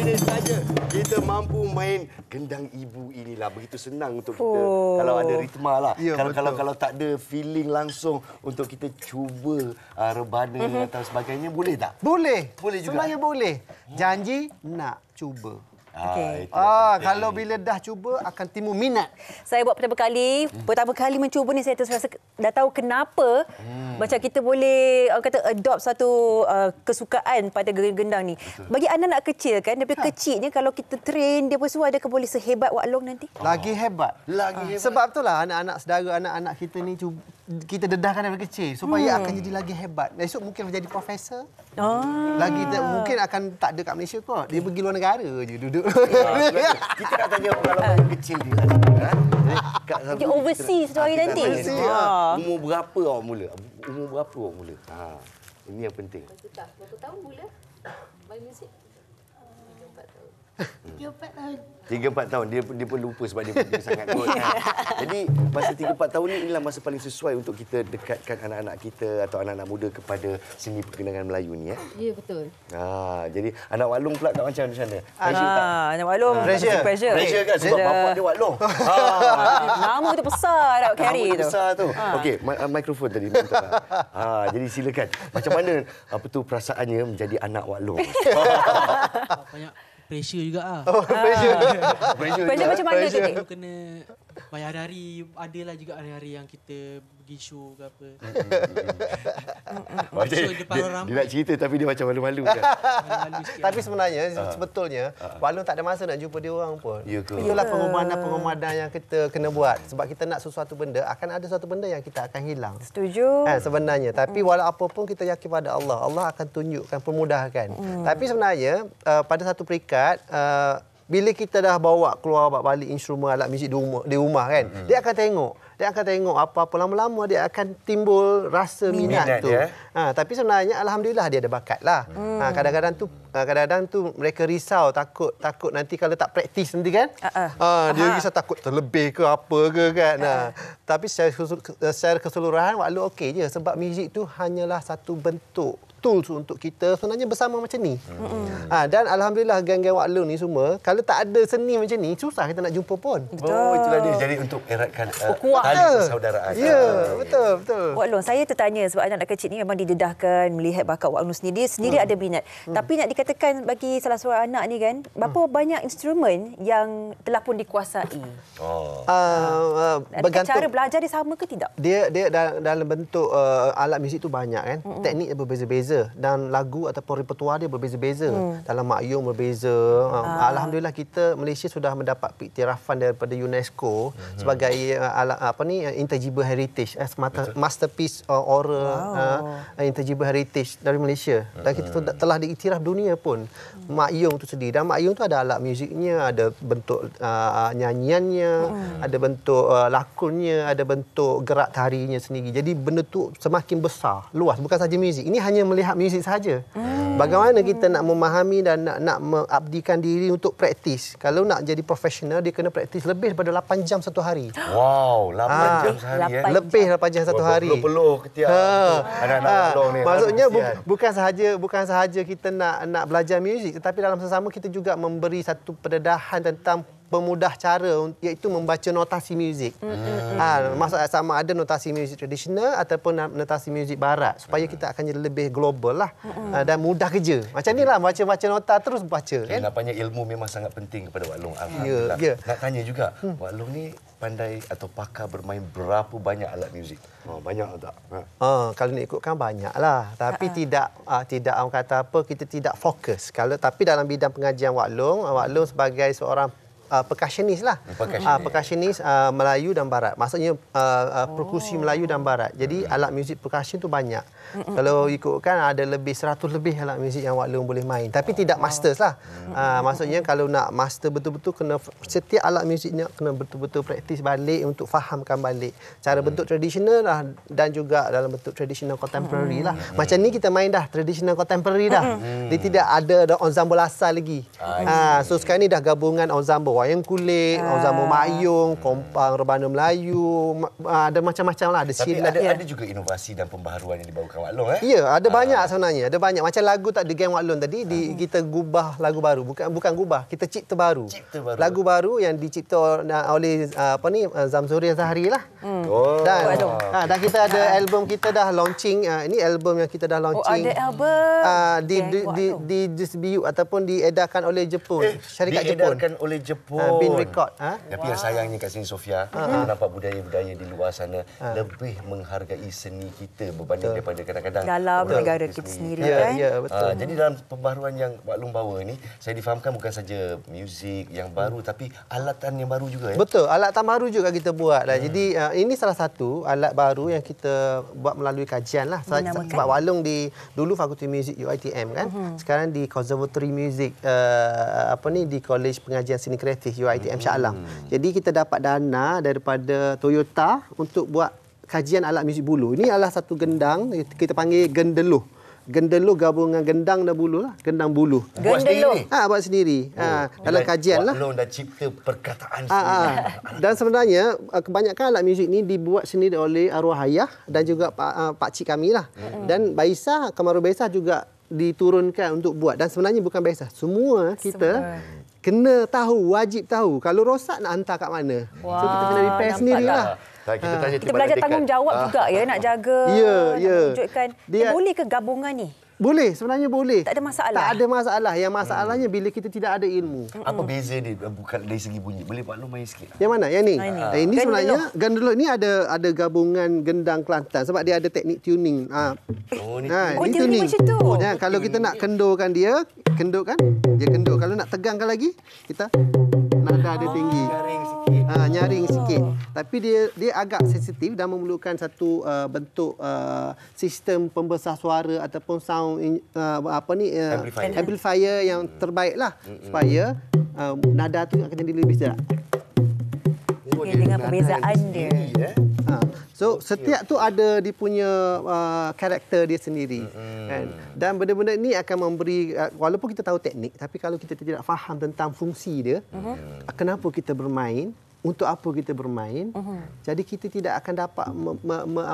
Ini saja kita mampu main gendang ibu inilah. Begitu senang untuk kita kalau ada ritma lah. Ya, kalau tak ada feeling langsung untuk kita cuba rebana atau sebagainya, boleh tak? Boleh. Boleh juga. Sebenarnya boleh. Janji nak cuba. Okey. Kalau bila dah cuba akan timbul minat. Saya buat pertama kali mencuba ni, saya terus rasa dah tahu kenapa macam kita boleh orang kata adopt satu kesukaan pada gendang ni. Bagi anak-anak kecil kan, daripada kecilnya kalau kita train dia bersuara, dia akan boleh sehebat Wak Long nanti. Lagi hebat. Lagi hebat. Sebab itulah anak-anak saudara, anak-anak kita ni kita dedahkan daripada kecil supaya akan jadi lagi hebat. Esok mungkin menjadi profesor. Lagi mungkin akan tak ada kat Malaysia kot. Dia pergi luar negara je duduk. Kita nak tanya pengalaman kecil dia. Pergi overseas tu hari nanti. Umur berapa awak mula? Ini yang penting. Berapa tahun mula main muzik? 3-4 tahun. 3-4 tahun. Dia pun lupa sebab dia sangat kot. Jadi masa 3-4 tahun ni inilah masa paling sesuai untuk kita dekatkan anak-anak kita atau anak-anak muda kepada seni perkendangan Melayu ni. Ya, betul. Jadi anak Wak Long pula kat macam mana? Pressure tak? Anak Wak Long Pressure kan sebab bapak dia Wak Long. Nama tu besar nak carry tu. Besar tu. Okey, mikrofon tadi. Jadi silakan. Macam mana perasaannya menjadi anak Wak Long? Banyak pressure juga ah. Pressure macam mana tu? Kena bayar hari-hari, adalah juga hari-hari yang kita pergi show ke apa. Show depan orang. Dia nak cerita tapi dia macam malu-malu kan. Tapi sebenarnya sebetulnya Wak Long tak ada masa nak jumpa dia orang pun. Itulah pengorbanan yang kita kena buat. Sebab kita nak sesuatu benda, akan ada sesuatu benda yang kita akan hilang. Setuju. Sebenarnya. Tapi walau apa pun kita yakin pada Allah. Allah akan tunjukkan, permudahkan. Tapi sebenarnya pada satu peringkat, bila kita dah bawa keluar balik instrumen alat muzik di rumah kan, dia akan tengok apa-apa, lama-lama dia akan timbul rasa minat tu. Tapi sebenarnya alhamdulillah dia ada bakat lah. Kadang-kadang tu mereka risau, takut nanti kalau tak praktis nanti kan. Dia risau takut terlebih ke apa ke kan. Tapi secara keseluruhan Wak Long okey je, sebab muzik tu hanyalah satu bentuk tools untuk kita sebenarnya bersama macam ni. Dan alhamdulillah geng-geng Wak Long ni semua, kalau tak ada seni macam ni, susah kita nak jumpa pun. Itulah dia. Jadi untuk eratkan tali persaudaraan. Ya, betul. Wak Long, saya tertanya sebab anak-anak kecil ni memang didedahkan melihat bakat Wak Long sendiri. Dia sendiri ada minat. Tapi nak dikatakan bagi salah seorang anak ni kan, berapa banyak instrumen yang telah pun dikuasai? Cara belajar dia sama ke tidak? Dia dalam bentuk alat muzik tu banyak kan. Teknik dia berbeza-beza dan lagu ataupun repertoire dia berbeza-beza. Dalam makyung berbeza. Alhamdulillah kita Malaysia sudah mendapat iktirafan daripada UNESCO sebagai intangible heritage, masterpiece oral intangible heritage dari Malaysia. Dan kita telah diiktiraf dunia pun makyung tu sendiri. Dan makyung tu ada alat muziknya, ada bentuk nyanyiannya, ada bentuk lakonnya, ada bentuk gerak tarinya sendiri. Jadi benda tu semakin besar, luas, bukan saja muzik. Ini hanya melihat muzik saja. Bagaimana kita nak memahami dan nak mengabdikan diri untuk praktis. Kalau nak jadi profesional, dia kena praktis lebih daripada 8 jam satu hari. Wow, 8 jam sehari. Lebih 8 jam satu hari. Peluh ketiak anak-anak Long ni. Maksudnya bukan sahaja kita nak belajar muzik, tetapi dalam sesama kita juga memberi satu pendedahan tentang pemudah cara, iaitu membaca notasi muzik. Maksudnya sama ada notasi muzik tradisional ataupun notasi muzik barat, supaya kita akan jadi lebih global lah dan mudah kerja. Macam ni lah, baca nota terus baca. Nampaknya ilmu memang sangat penting kepada Wak Long. Alhamdulillah. Nak tanya juga, Wak Long ni pandai atau pakar bermain berapa banyak alat muzik? Banyak tak? Kalau nak ikutkan banyaklah, tapi tidak orang kata apa, kita tidak fokus. Tapi dalam bidang pengajian Wak Long sebagai seorang percussionist lah. Percussionist Melayu dan Barat. Maksudnya perkusi Melayu dan Barat. Jadi alat muzik percussion tu banyak. Kalau ikutkan ada lebih 100 lebih alat muzik yang Wak Long boleh main. Tapi tidak masters lah. Maksudnya kalau nak master betul-betul, kena setiap alat muziknya kena betul-betul praktis balik untuk fahamkan balik. Cara bentuk tradisional lah, dan juga dalam bentuk tradisional contemporary lah. Macam ni kita main dah tradisional contemporary dah. Dia tidak ada ensemble asal lagi. So sekarang ni dah gabungan ensemble wayang kulit, Zamu Mayung, Kompang Rebana Melayu, ada macam-macam lah. Ada Tapi silat. ada juga inovasi dan pembaharuan yang dibawakan Wak Long. Ya, ada banyak sebenarnya. Ada banyak. Macam lagu tak ada Geng Wak Long tadi, kita gubah lagu baru. Bukan gubah, kita cipta baru. Lagu baru yang dicipta oleh Zamzuri Zahari lah. Dan kita ada album kita dah launching. Ini album yang kita dah launching. Ada album. Di distribute ataupun diedarkan oleh Jepun. Syarikat Jepun. Diedarkan oleh Jepun. Bin Record. Tapi yang sayangnya kat sini Sofia, kita nampak budaya-budaya di luar sana lebih menghargai seni kita berbanding daripada kadang-kadang dalam orang negara kita sendiri kan. Ya, betul. Jadi dalam pembaharuan yang Wak Long bawa ni, saya difahamkan bukan saja muzik yang baru tapi alatan yang baru juga. Betul, alatan baru juga kita buat lah. Jadi ini salah satu alat baru yang kita buat melalui kajian lah. Sebab Wak Long dulu Fakulti Muzik UiTM kan. Sekarang di Conservatory Music di College Pengajian Seni Kreatif UiTM Shah Alam. Jadi kita dapat dana daripada Toyota untuk buat kajian alat muzik bulu. Ini adalah satu gendang, kita panggil gendeluh. Gendeluh gabungan gendang dan bulu lah. Gendang bulu. Buat sendiri? Buat sendiri. Dalam kajian lah. Wak Long dah cipta perkataan sendiri. Dan sebenarnya kebanyakan alat muzik ni dibuat sendiri oleh arwah ayah dan juga pakcik kami lah. Dan Baisah, Kamaru Baisah juga diturunkan untuk buat. Dan sebenarnya bukan Baisah. Semua kita kena tahu, wajib tahu. Kalau rosak nak hantar kat mana. So kita kena repair sendirilah. Kita tanya Kita belajar tanggungjawab juga ya, nak jaga, nak tunjukkan. Boleh ke gabungan ni? Boleh, sebenarnya boleh. Tak ada masalah? Tak ada masalah. Yang masalahnya bila kita tidak ada ilmu. Apa beza dia bukan dari segi bunyi? Boleh Wak Long main sikit? Yang mana? Yang ni? Ini sebenarnya gendeluh ni ada gabungan gendang Kelantan sebab dia ada teknik tuning. Ini tuning macam tu. Kalau kita nak kendurkan dia kendur. Kalau nak tegangkan lagi, kita nada dia tinggi. Nyaring sikit. Tapi dia agak sensitif dan memerlukan satu bentuk sistem pembesar suara ataupun sound amplifier yang terbaiklah supaya nada tu akan jadi lebih sedap. Dengan perbezaan dia. So setiap tu ada dia punya karakter dia sendiri. Dan benda-benda ni akan memberi, walaupun kita tahu teknik, tapi kalau kita tidak faham tentang fungsi dia, kenapa kita bermain, untuk apa kita bermain, jadi kita tidak akan dapat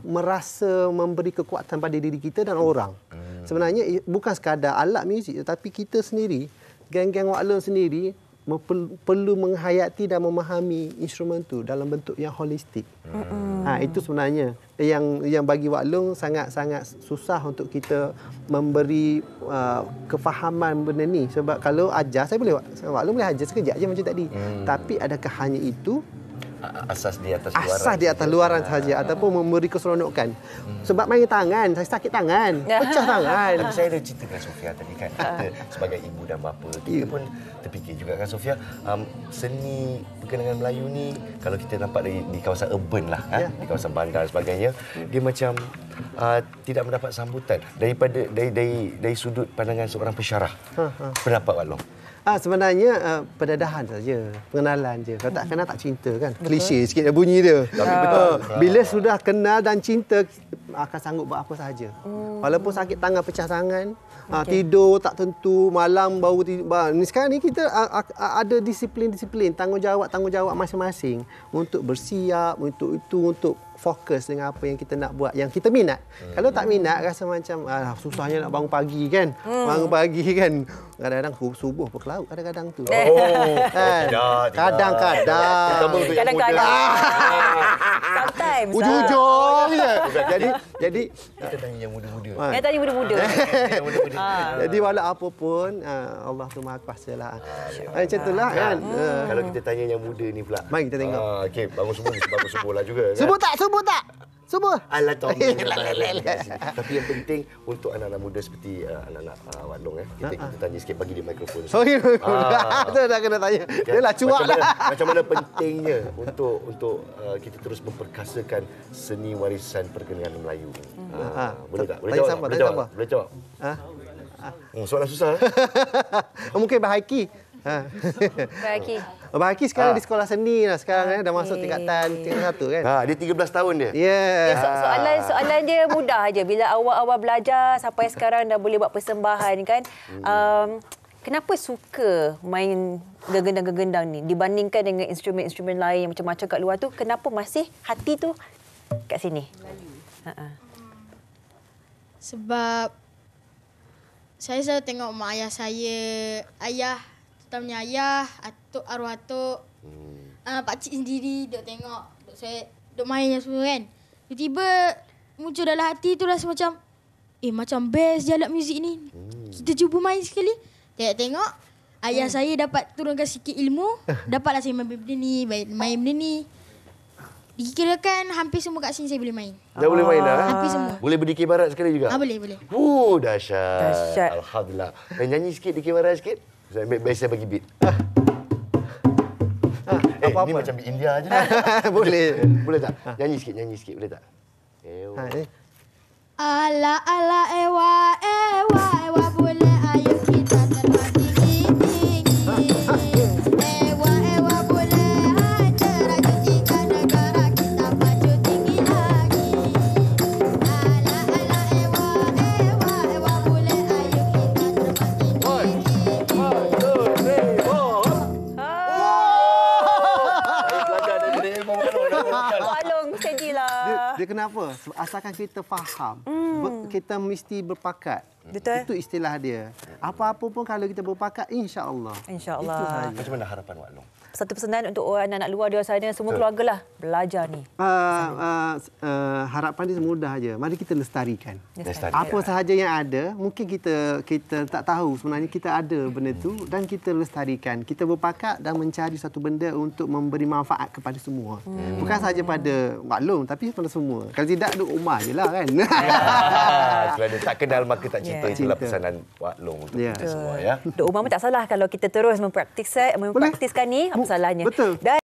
merasa memberi kekuatan pada diri kita dan orang. Sebenarnya bukan sekadar alat muzik, tetapi kita sendiri, geng-geng Wak Long sendiri perlu menghayati dan memahami instrumen tu dalam bentuk yang holistik. Itu sebenarnya yang bagi Wak Long sangat-sangat susah untuk kita memberi kefahaman benda ni. Sebab kalau ajar, Wak Long boleh ajar sekejap je macam tadi. Tapi adakah hanya itu? Asas di atas luaran. Asas di atas luaran saja ataupun memberi keseronokan. Sebab main tangan, saya sakit tangan, pecah tangan. Tapi saya dah cerita dengan Sofia tadi kan, kita sebagai ibu dan bapa, kita pun terfikir juga kan Sofia, seni perkenangan Melayu ni kalau kita nampak di kawasan urban lah, di kawasan bandar dan sebagainya, dia macam tidak mendapat sambutan dari sudut pandangan seorang pensyarah. Pendapat Wak Long? Sebenarnya pendadahan saja, pengenalan je. Kalau tak kenal tak cinta kan. Klise sikit dah bunyi dia. Bila sudah kenal dan cinta, akan sanggup buat apa sahaja. Walaupun sakit tangan, pecah tangan, tidur tak tentu, malam baru tidur. Sekarang ni kita ada disiplin-disiplin, tanggungjawab masing-masing untuk bersiap, untuk fokus dengan apa yang kita nak buat, yang kita minat. Kalau tak minat, rasa macam susahnya nak bangun pagi kan. Bangun pagi kan. Kadang-kadang subuh pun ke laut kadang-kadang tu. Kadang-kadang. Sometimes. Ujung-ujung je. Jadi kita tanya yang muda-muda. Yang tanya muda-muda. Jadi walau apa pun, Allah tu Maha Kuasa lah. Macam itulah kan. Kalau kita tanya yang muda ni pula. Mari kita tengok. Okey, bangun subuh mesti bangun subuh lah juga kan. Subuh tak? Subuh. Alah Tommy. Tapi yang penting untuk anak-anak muda seperti anak-anak Wak Long kita tanya sikit, bagi dia mikrofon. Itu dah kena tanya. Dia lah cuak lah. Macam mana pentingnya untuk kita terus memperkasakan seni warisan perkenangan Melayu. Boleh tak? Boleh jawab? Soalan susah. Mungkin Bahaki. Bahaki sekarang di sekolah seni lah sekarang dah masuk tingkatan 1 kan. Dia 13 tahun dia. Soalan dia mudah aja. Bila awal-awal belajar sampai sekarang dah boleh buat persembahan kan. kenapa suka main gegendang-gegendang ni dibandingkan dengan instrumen-instrumen lain yang macam-macam kat luar tu? Kenapa masih hati tu kat sini? Sebab saya selalu tengok mak ayah saya, terutamanya ayah, atuk, arwah atuk, pakcik sendiri duk tengok, duk main yang semua kan. Tiba-tiba muncul dalam hati tu rasa macam, macam best je alat muzik ni. Kita cuba main sekali. Tengok, ayah saya dapat turunkan sikit ilmu, dapatlah saya main benda ni, main benda ni. Dikirakan hampir semua kat sini saya boleh main. Dah boleh main dah? Hampir semua. Boleh berdikir barat sekali juga? Boleh. Dahsyat. Alhamdulillah. Dan nyanyi sikit dikir barat sikit. Biasa bagi beat. apa-apa. Ni macam di India aje. Boleh. Boleh tak? Nyanyi sikit boleh tak? Ala ala ewa boleh ayo kita terbang tinggi. Ewa boleh hajar raju jika negara kita maju tinggi lagi. Ala ewa boleh ayo kita terbang tinggi. Wak Long, steadylah. Dia kenapa? Asalkan kita faham, kita mesti berpakat. Betul. Itu istilah dia. Apa-apa pun kalau kita berpakat, insya-Allah. InsyaAllah. Macam mana harapan Wak Long? Satu pesanan untuk orang anak-anak luar di luar sana, semua keluargalah belajar ni. Harapan dia mudah aja. Mari kita lestarikan. Lestarikan. Apa sahaja yang ada, mungkin kita tak tahu sebenarnya kita ada benda tu dan kita lestarikan. Kita berpakat dan mencari satu benda untuk memberi manfaat kepada semua. Bukan sahaja pada Wak Long tapi pada semua. Kalau tidak duduk rumah jelah kan. Kerana tak kenal maka tak cinta. Itulah pesanan Wak Long untuk kita semua ya. Duk rumah pun tak salah kalau kita terus mempraktiskan ni, apa salahnya. Betul. Dan